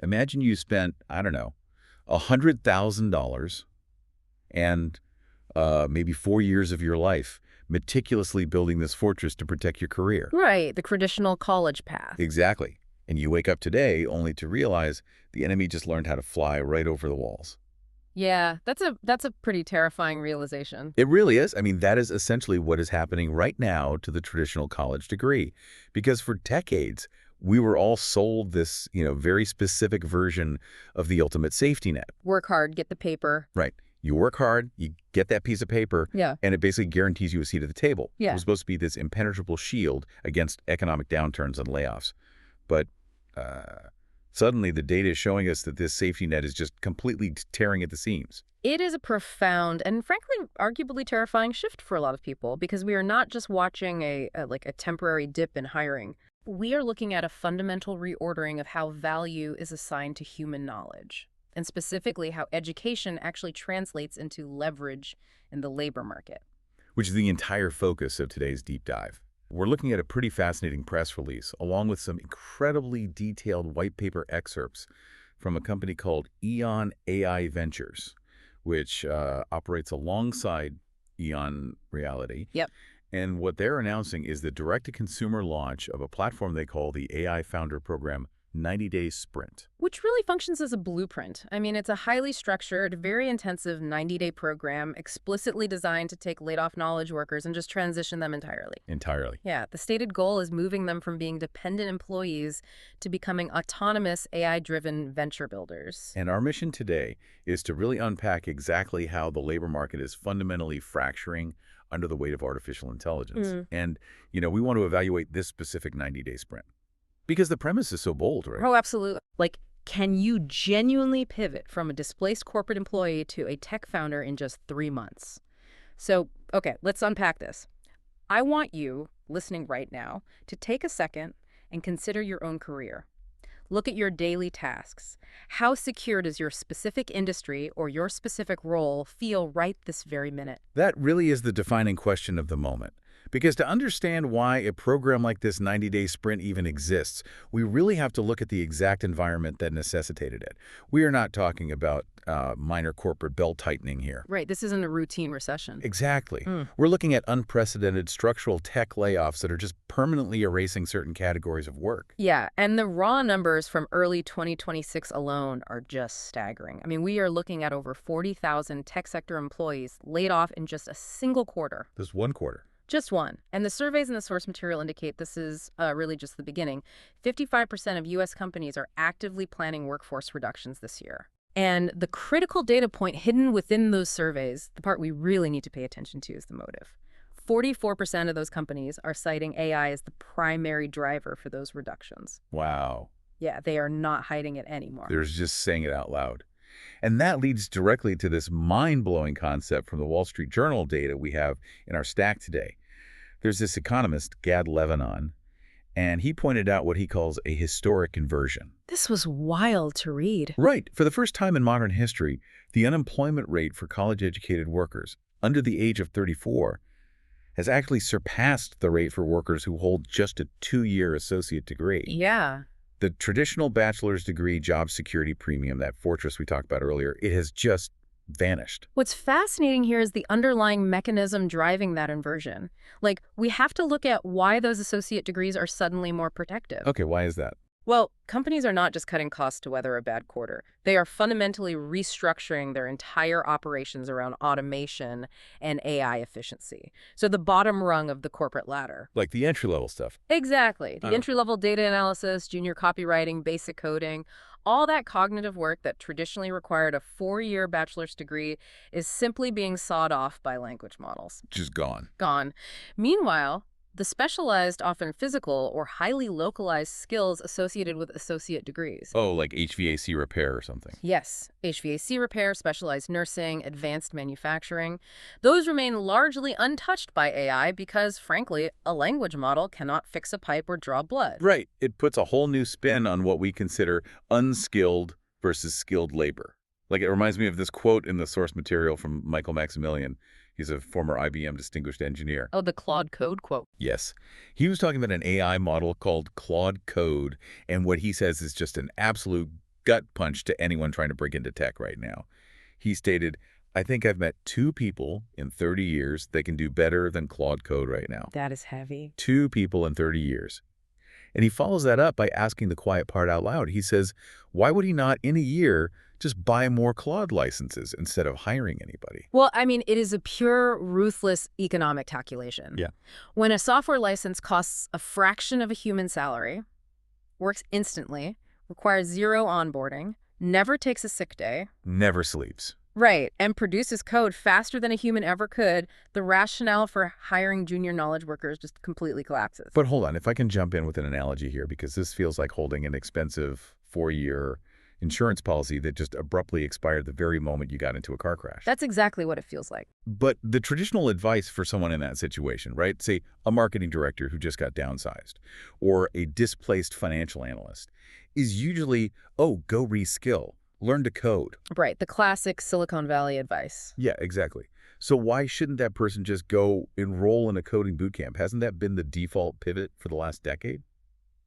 Imagine you spent, I don't know, $100,000 and maybe 4 years of your life meticulously building this fortress to protect your career. Right, the traditional college path. Exactly. And you wake up today only to realize the enemy just learned how to fly right over the walls. Yeah, that's a pretty terrifying realization. It really is. I mean, that is essentially what is happening right now to the traditional college degree. Because for decades, we were all sold this, very specific version of the ultimate safety net. Work hard, get the paper. Right. You work hard, you get that piece of paper, Yeah. and it basically guarantees you a seat at the table. It Yeah. was supposed to be this impenetrable shield against economic downturns and layoffs. But suddenly the data is showing us that this safety net is just completely tearing at the seams. It is a profound and frankly arguably terrifying shift for a lot of people because we are not just watching a temporary dip in hiring. We are looking at a fundamental reordering of how value is assigned to human knowledge, and specifically how education actually translates into leverage in the labor market. Which is the entire focus of today's deep dive. We're looking at a pretty fascinating press release, along with some incredibly detailed white paper excerpts from a company called EON AI Ventures, which operates alongside EON Reality. Yep. And what they're announcing is the direct-to-consumer launch of a platform they call the AI Founder Program 90-Day Sprint. Which really functions as a blueprint. I mean, it's a highly structured, very intensive 90-day program explicitly designed to take laid-off knowledge workers and just transition them entirely. Entirely. Yeah, the stated goal is moving them from being dependent employees to becoming autonomous AI-driven venture builders. And our mission today is to really unpack exactly how the labor market is fundamentally fracturing under the weight of artificial intelligence. And, we want to evaluate this specific 90-day sprint. Because the premise is so bold, right? Oh, absolutely. Like, can you genuinely pivot from a displaced corporate employee to a tech founder in just 3 months? So, okay, let's unpack this. I want you, listening right now, to take a second and consider your own career. Look at your daily tasks. How secure does your specific industry or your specific role feel right this very minute? That really is the defining question of the moment. Because to understand why a program like this 90-day sprint even exists, we really have to look at the exact environment that necessitated it. We are not talking about minor corporate belt-tightening here. Right, this isn't a routine recession. Exactly. We're looking at unprecedented structural tech layoffs that are just permanently erasing certain categories of work. Yeah, and the raw numbers from early 2026 alone are just staggering. I mean, we are looking at over 40,000 tech sector employees laid off in just a single quarter. This one quarter. Just one. And the surveys in the source material indicate this is really just the beginning. 55% of U.S. companies are actively planning workforce reductions this year. And the critical data point hidden within those surveys, the part we really need to pay attention to, is the motive. 44% of those companies are citing AI as the primary driver for those reductions. Wow. Yeah, they are not hiding it anymore. They're just saying it out loud. And that leads directly to this mind-blowing concept from the Wall Street Journal data we have in our stack today. There's this economist, Gad Levinon, and he pointed out what he calls a historic inversion. This was wild to read. Right. For the first time in modern history, the unemployment rate for college-educated workers under the age of 34 has actually surpassed the rate for workers who hold just a 2-year associate degree. Yeah. The traditional bachelor's degree job security premium, that fortress we talked about earlier, it has just vanished. What's fascinating here is the underlying mechanism driving that inversion. Like, we have to look at why those associate degrees are suddenly more protective. Okay, why is that? Well, companies are not just cutting costs to weather a bad quarter. They are fundamentally restructuring their entire operations around automation and AI efficiency. So the bottom rung of the corporate ladder. Like the entry-level stuff. Exactly. The entry-level data analysis, junior copywriting, basic coding, all that cognitive work that traditionally required a 4-year bachelor's degree is simply being sawed off by language models. Just gone. Gone. Meanwhile, the specialized, often physical or highly localized skills associated with associate degrees. Oh, like HVAC repair or something. Yes, HVAC repair, specialized nursing, advanced manufacturing. Those remain largely untouched by AI because, frankly, a language model cannot fix a pipe or draw blood. Right. It puts a whole new spin on what we consider unskilled versus skilled labor. Like, it reminds me of this quote in the source material from Michael Maximilian. He's a former IBM distinguished engineer. Oh, the Claude Code quote. Yes. He was talking about an AI model called Claude Code, and what he says is just an absolute gut punch to anyone trying to break into tech right now. He stated, "I think I've met 2 people in 30 years that can do better than Claude Code right now." That is heavy. 2 people in 30 years. And he follows that up by asking the quiet part out loud. He says, why would he not, in a year, just buy more Claude licenses instead of hiring anybody? Well, I mean, it is a pure, ruthless economic calculation. Yeah. When a software license costs a fraction of a human salary, works instantly, requires zero onboarding, never takes a sick day. Never sleeps. Right, and produces code faster than a human ever could, the rationale for hiring junior knowledge workers just completely collapses. But hold on, if I can jump in with an analogy here, because this feels like holding an expensive 4-year insurance policy that just abruptly expired the very moment you got into a car crash. That's exactly what it feels like. But the traditional advice for someone in that situation, right? Say a marketing director who just got downsized or a displaced financial analyst is usually, oh, go reskill, learn to code. Right, the classic Silicon Valley advice. Yeah, exactly. So why shouldn't that person just go enroll in a coding bootcamp? Hasn't that been the default pivot for the last decade?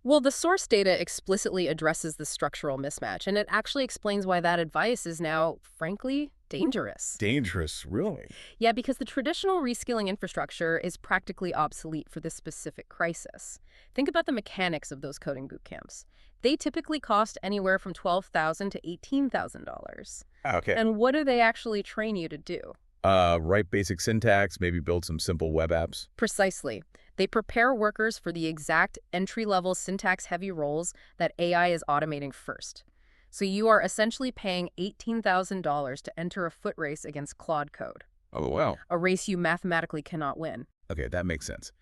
Well, the source data explicitly addresses the structural mismatch, and it actually explains why that advice is now, frankly, dangerous. Dangerous, really? Yeah, because the traditional reskilling infrastructure is practically obsolete for this specific crisis. Think about the mechanics of those coding boot camps. They typically cost anywhere from $12,000 to $18,000. Okay. And what do they actually train you to do? Write basic syntax, maybe build some simple web apps. Precisely. They prepare workers for the exact entry-level syntax-heavy roles that AI is automating first. So you are essentially paying $18,000 to enter a foot race against Claude Code. Oh, wow. A race you mathematically cannot win. Okay, that makes sense.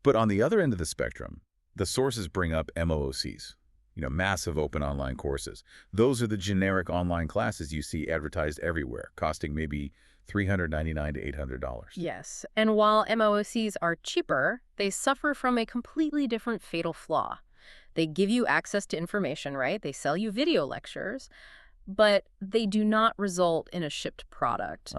But on the other end of the spectrum, the sources bring up MOOCs, massive open online courses. Those are the generic online classes you see advertised everywhere, costing maybe $399 to $800. Yes, and while MOOCs are cheaper, they suffer from a completely different fatal flaw. They give you access to information, right? They sell you video lectures, but they do not result in a shipped product.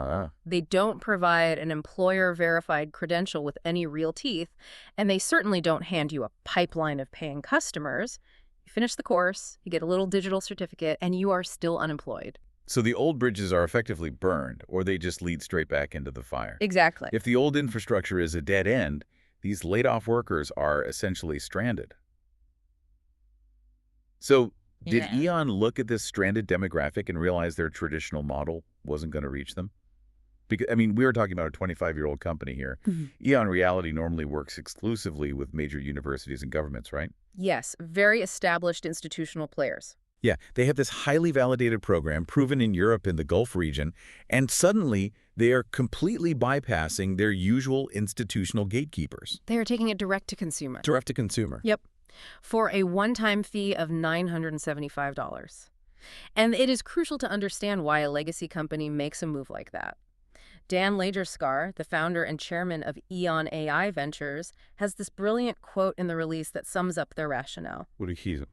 They don't provide an employer-verified credential with any real teeth, and they certainly don't hand you a pipeline of paying customers. You finish the course, you get a little digital certificate, and you are still unemployed. So the old bridges are effectively burned, or they just lead straight back into the fire. Exactly. If the old infrastructure is a dead end, these laid-off workers are essentially stranded. So did EON look at this stranded demographic and realize their traditional model wasn't going to reach them? Because, I mean, we were talking about a 25-year-old company here. EON Reality normally works exclusively with major universities and governments, right? Yes, very established institutional players. Yeah, they have this highly validated program proven in Europe and the Gulf region, and suddenly they are completely bypassing their usual institutional gatekeepers. They are taking it direct to consumer. Direct to consumer. Yep. For a one-time fee of $975. And it is crucial to understand why a legacy company makes a move like that. Dan Lagerskar, the founder and chairman of EON AI Ventures, has this brilliant quote in the release that sums up their rationale. What did he say?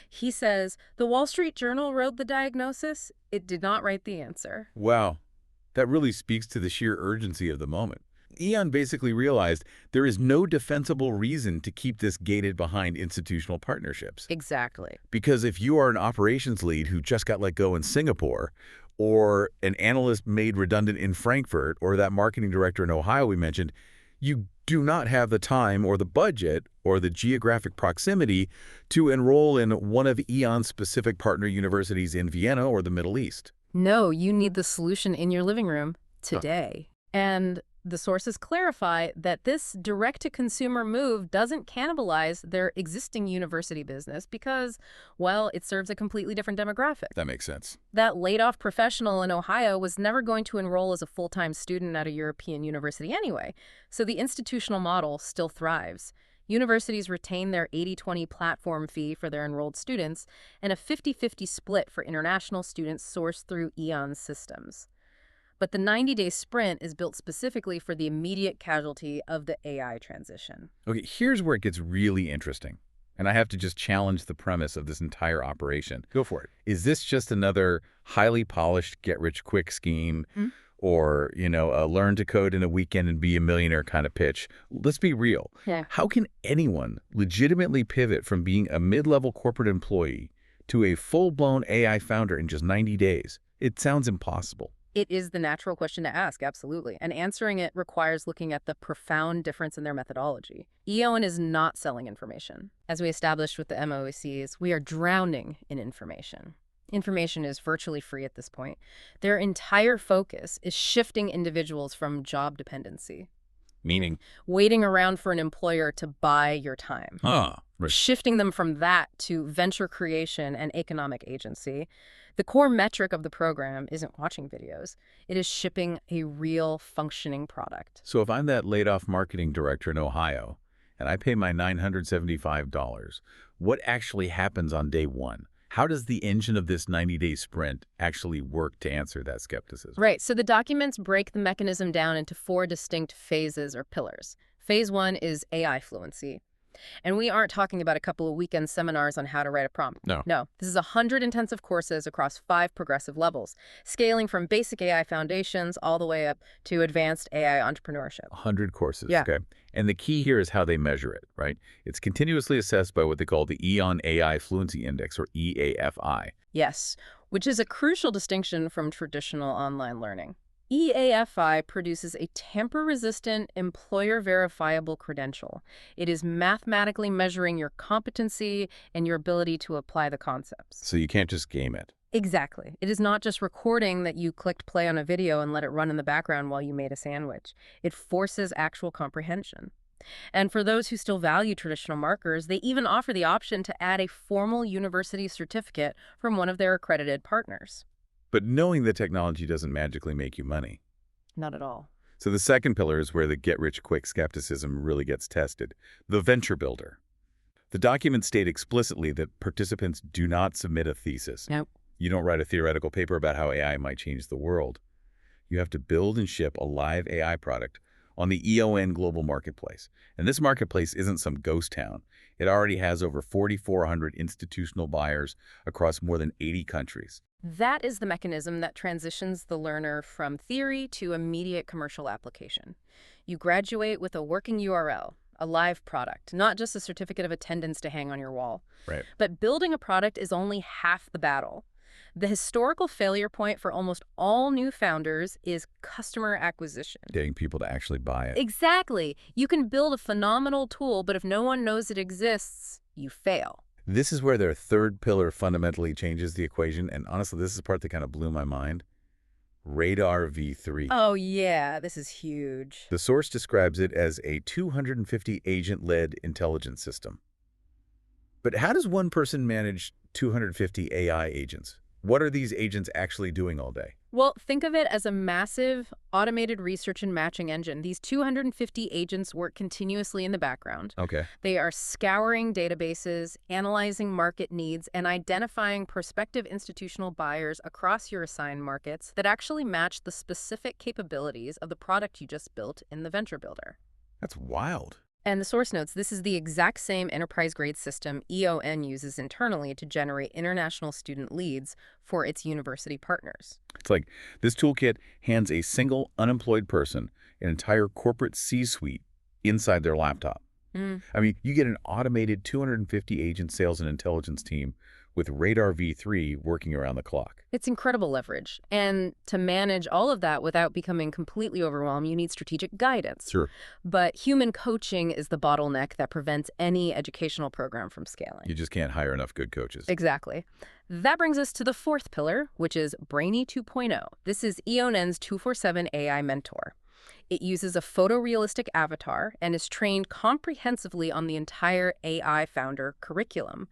He says, "The Wall Street Journal wrote the diagnosis. It did not write the answer." Wow. That really speaks to the sheer urgency of the moment. EON basically realized there is no defensible reason to keep this gated behind institutional partnerships. Exactly. Because if you are an operations lead who just got let go in Singapore, or an analyst made redundant in Frankfurt, or that marketing director in Ohio we mentioned, you do not have the time or the budget or the geographic proximity to enroll in one of EON's specific partner universities in Vienna or the Middle East. No, you need the solution in your living room today. And the sources clarify that this direct-to-consumer move doesn't cannibalize their existing university business because, well, it serves a completely different demographic. That makes sense. That laid-off professional in Ohio was never going to enroll as a full-time student at a European university anyway, so the institutional model still thrives. Universities retain their 80-20 platform fee for their enrolled students and a 50-50 split for international students sourced through EON's systems. But the 90-day sprint is built specifically for the immediate casualty of the AI transition. Okay, here's where it gets really interesting. And I have to just challenge the premise of this entire operation. Go for it. Is this just another highly polished get-rich-quick scheme? Or, a learn to code in a weekend and be a millionaire kind of pitch? Let's be real. Yeah. How can anyone legitimately pivot from being a mid-level corporate employee to a full-blown AI founder in just 90 days. It sounds impossible. It is the natural question to ask, absolutely. And answering it requires looking at the profound difference in their methodology. EON is not selling information. As we established with the MOECs, we are drowning in information. Information is virtually free at this point. Their entire focus is shifting individuals from job dependency, Meaning? waiting around for an employer to buy your time, Right. shifting them from that to venture creation and economic agency. The core metric of the program isn't watching videos. It is shipping a real functioning product. So if I'm that laid-off marketing director in Ohio, and I pay my $975, what actually happens on day one? How does the engine of this 90-day sprint actually work to answer that skepticism? Right, so the documents break the mechanism down into 4 distinct phases or pillars. Phase 1 is AI Fluency. And we aren't talking about a couple of weekend seminars on how to write a prompt. No. No, this is 100 intensive courses across 5 progressive levels, scaling from basic AI foundations all the way up to advanced AI entrepreneurship. 100 courses, Yeah. okay? And the key here is how they measure it, right? It's continuously assessed by what they call the EON AI Fluency Index, or EAFI. Yes, which is a crucial distinction from traditional online learning. EAFI produces a tamper-resistant, employer-verifiable credential. It is mathematically measuring your competency and your ability to apply the concepts. So you can't just game it. Exactly. It is not just recording that you clicked play on a video and let it run in the background while you made a sandwich. It forces actual comprehension. And for those who still value traditional markers, they even offer the option to add a formal university certificate from one of their accredited partners. But knowing the technology doesn't magically make you money. Not at all. So the second pillar is where the get-rich-quick skepticism really gets tested, the venture builder. The documents state explicitly that participants do not submit a thesis. Nope. You don't write a theoretical paper about how AI might change the world. You have to build and ship a live AI product on the EON global marketplace. And this marketplace isn't some ghost town. It already has over 4,400 institutional buyers across more than 80 countries. That is the mechanism that transitions the learner from theory to immediate commercial application. You graduate with a working URL, a live product, not just a certificate of attendance to hang on your wall. Right. But building a product is only half the battle. The historical failure point for almost all new founders is customer acquisition. Getting people to actually buy it. Exactly. You can build a phenomenal tool, but if no one knows it exists, you fail. This is where their third pillar fundamentally changes the equation, and honestly, this is the part that kind of blew my mind. Radar V3. Oh yeah, this is huge. The source describes it as a 250 agent-led intelligence system. But how does one person manage 250 AI agents? What are these agents actually doing all day? Well, think of it as a massive automated research and matching engine. These 250 agents work continuously in the background. Okay. They are scouring databases, analyzing market needs, and identifying prospective institutional buyers across your assigned markets that actually match the specific capabilities of the product you just built in the venture builder. That's wild. And the source notes, this is the exact same enterprise-grade system EON uses internally to generate international student leads for its university partners. It's like this toolkit hands a single unemployed person an entire corporate C-suite inside their laptop. I mean, you get an automated 250 agent sales and intelligence team with Radar V3 working around the clock. It's incredible leverage. And to manage all of that without becoming completely overwhelmed, you need strategic guidance. Sure. But human coaching is the bottleneck that prevents any educational program from scaling. You just can't hire enough good coaches. Exactly. That brings us to the fourth pillar, which is Brainy 2.0. This is EON's 247 AI mentor. It uses a photorealistic avatar and is trained comprehensively on the entire AI founder curriculum.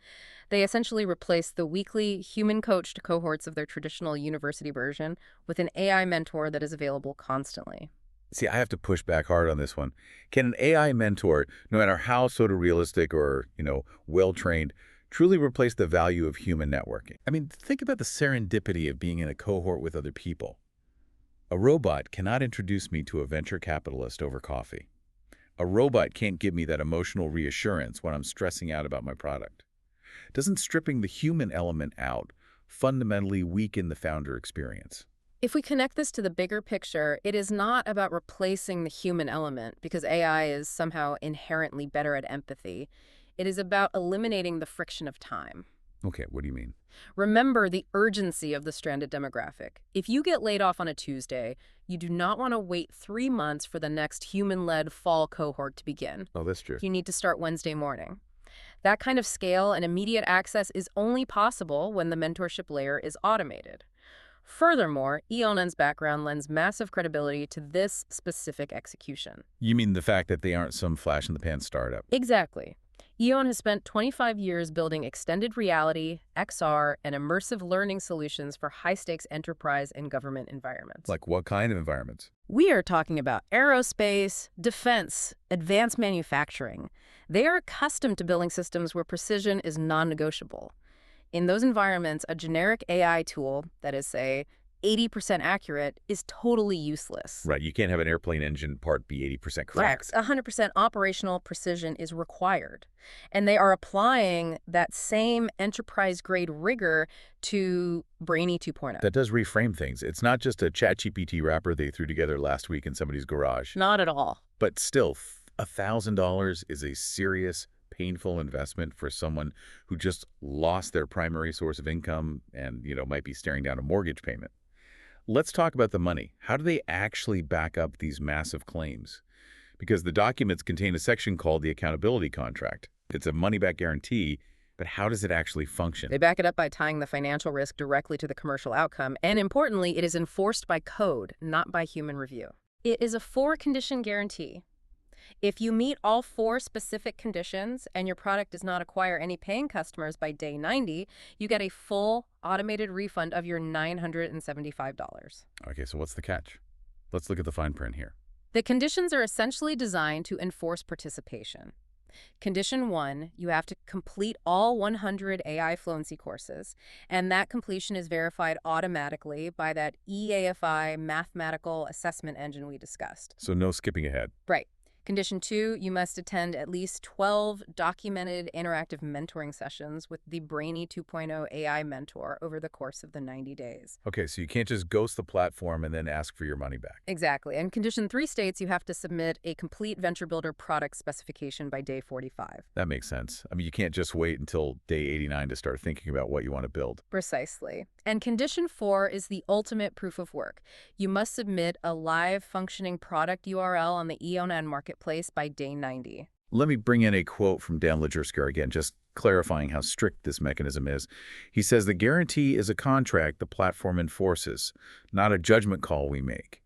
They essentially replace the weekly human-coached cohorts of their traditional university version with an AI mentor that is available constantly. See, I have to push back hard on this one. Can an AI mentor, no matter how photorealistic or, well-trained, truly replace the value of human networking? I mean, think about the serendipity of being in a cohort with other people. A robot cannot introduce me to a venture capitalist over coffee. A robot can't give me that emotional reassurance when I'm stressing out about my product. Doesn't stripping the human element out fundamentally weaken the founder experience? If we connect this to the bigger picture, it is not about replacing the human element because AI is somehow inherently better at empathy. It is about eliminating the friction of time. Okay, what do you mean? Remember the urgency of the stranded demographic. If you get laid off on a Tuesday, you do not want to wait 3 months for the next human-led fall cohort to begin. Oh, that's true. You need to start Wednesday morning. That kind of scale and immediate access is only possible when the mentorship layer is automated. Furthermore, EON's background lends massive credibility to this specific execution. You mean the fact that they aren't some flash-in-the-pan startup? Exactly. EON has spent 25 years building extended reality, XR, and immersive learning solutions for high-stakes enterprise and government environments. Like what kind of environments? We are talking about aerospace, defense, advanced manufacturing. They are accustomed to building systems where precision is non-negotiable. In those environments, a generic AI tool that is, say, 80% accurate is totally useless. Right, you can't have an airplane engine part be 80% correct. 100% operational precision is required. And they are applying that same enterprise-grade rigor to Brainy 2.0. That does reframe things. It's not just a ChatGPT wrapper they threw together last week in somebody's garage. Not at all. But still, $1,000 is a serious, painful investment for someone who just lost their primary source of income and, might be staring down a mortgage payment. Let's talk about the money. How do they actually back up these massive claims? Because the documents contain a section called the accountability contract. It's a money-back guarantee, but how does it actually function? They back it up by tying the financial risk directly to the commercial outcome, and importantly, it is enforced by code, not by human review. It is a 4-condition guarantee. If you meet all 4 specific conditions and your product does not acquire any paying customers by day 90, you get a full automated refund of your $975. Okay, so what's the catch? Let's look at the fine print here. The conditions are essentially designed to enforce participation. Condition 1, you have to complete all 100 AI Fluency courses, and that completion is verified automatically by that EAFI mathematical assessment engine we discussed. So no skipping ahead. Right. Condition 2, you must attend at least 12 documented interactive mentoring sessions with the Brainy 2.0 AI mentor over the course of the 90 days. Okay, so you can't just ghost the platform and then ask for your money back. Exactly. And Condition 3 states you have to submit a complete Venture Builder product specification by day 45. That makes sense. I mean, you can't just wait until day 89 to start thinking about what you want to build. Precisely. And Condition 4 is the ultimate proof of work. You must submit a live functioning product URL on the EON marketplace by day 90. Let me bring in a quote from Dan Lajerska again, just clarifying how strict this mechanism is. He says, "The guarantee is a contract the platform enforces, not a judgment call we make.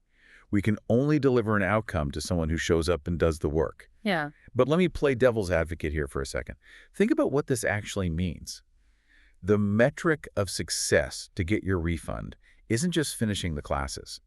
We can only deliver an outcome to someone who shows up and does the work." Yeah. But let me play devil's advocate here for a second. Think about what this actually means. The metric of success to get your refund isn't just finishing the classes.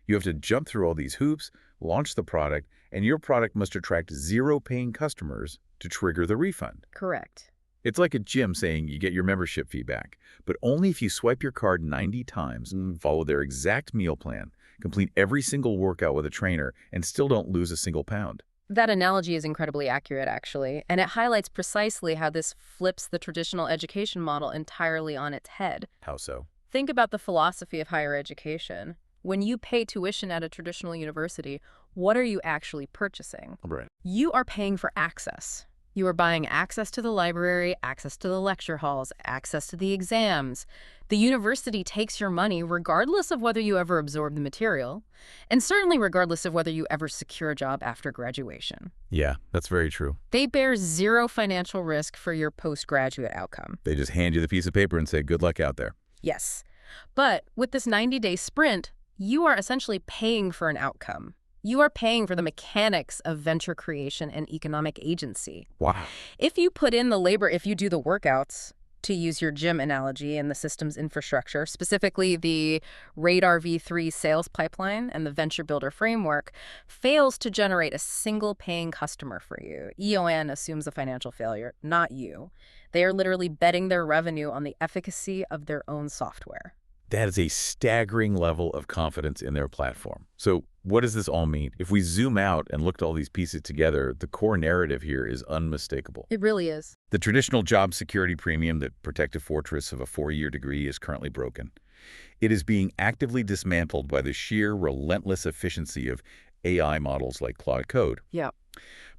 You have to jump through all these hoops, launch the product, and your product must attract 0 paying customers to trigger the refund. Correct. It's like a gym saying you get your membership fee back, but only if you swipe your card 90 times, follow their exact meal plan, complete every single workout with a trainer, and still don't lose a single pound. That analogy is incredibly accurate, actually, and it highlights precisely how this flips the traditional education model entirely on its head. How so? Think about the philosophy of higher education. When you pay tuition at a traditional university, what are you actually purchasing? Right. You are paying for access. You are buying access to the library, access to the lecture halls, access to the exams. The university takes your money regardless of whether you ever absorb the material, and certainly regardless of whether you ever secure a job after graduation. Yeah, that's very true. They bear 0 financial risk for your postgraduate outcome. They just hand you the piece of paper and say, good luck out there. Yes. But with this 90-day sprint, you are essentially paying for an outcome. You are paying for the mechanics of venture creation and economic agency. Wow. If you put in the labor, if you do the workouts, to use your gym analogy in the system's infrastructure, specifically the Radar V3 sales pipeline and the Venture Builder framework, fails to generate a single paying customer for you, EON assumes a financial failure, not you. They are literally betting their revenue on the efficacy of their own software. That is a staggering level of confidence in their platform. So what does this all mean? If we zoom out and look at all these pieces together, the core narrative here is unmistakable. It really is. The traditional job security premium, the protective fortress of a 4-year degree, is currently broken. It is being actively dismantled by the sheer relentless efficiency of AI models like Claude Code. Yeah.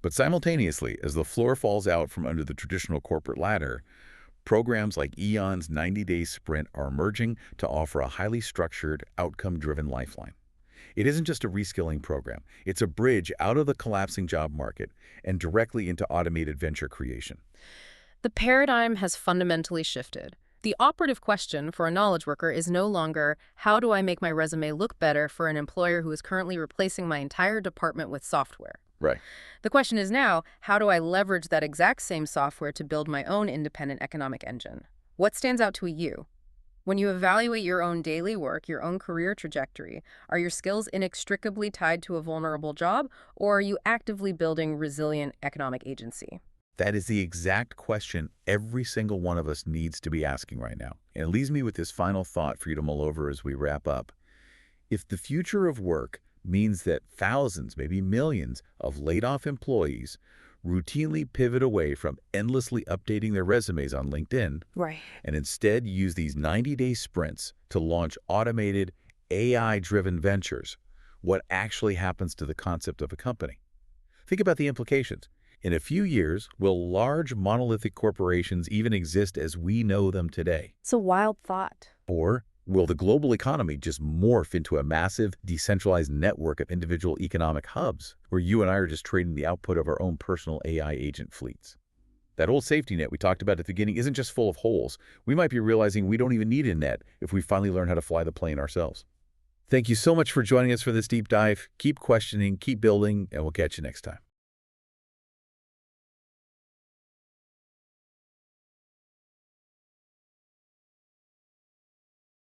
But simultaneously, as the floor falls out from under the traditional corporate ladder, Programs like EON's 90-day sprint are emerging to offer a highly structured, outcome-driven lifeline. It isn't just a reskilling program. It's a bridge out of the collapsing job market and directly into automated venture creation. The paradigm has fundamentally shifted. The operative question for a knowledge worker is no longer, how do I make my resume look better for an employer who is currently replacing my entire department with software? Right. The question is now, how do I leverage that exact same software to build my own independent economic engine? What stands out to you? When you evaluate your own daily work, your own career trajectory, are your skills inextricably tied to a vulnerable job, or are you actively building resilient economic agency? That is the exact question every single one of us needs to be asking right now. And it leaves me with this final thought for you to mull over as we wrap up. If the future of work means that thousands, maybe millions, of laid-off employees routinely pivot away from endlessly updating their resumes on LinkedIn Right. and instead use these 90-day sprints to launch automated, AI-driven ventures, what actually happens to the concept of a company? Think about the implications. In a few years, will large monolithic corporations even exist as we know them today? It's a wild thought. Or will the global economy just morph into a massive, decentralized network of individual economic hubs where you and I are just trading the output of our own personal AI agent fleets? That old safety net we talked about at the beginning isn't just full of holes. We might be realizing we don't even need a net if we finally learn how to fly the plane ourselves. Thank you so much for joining us for this deep dive. Keep questioning, keep building, and we'll catch you next time.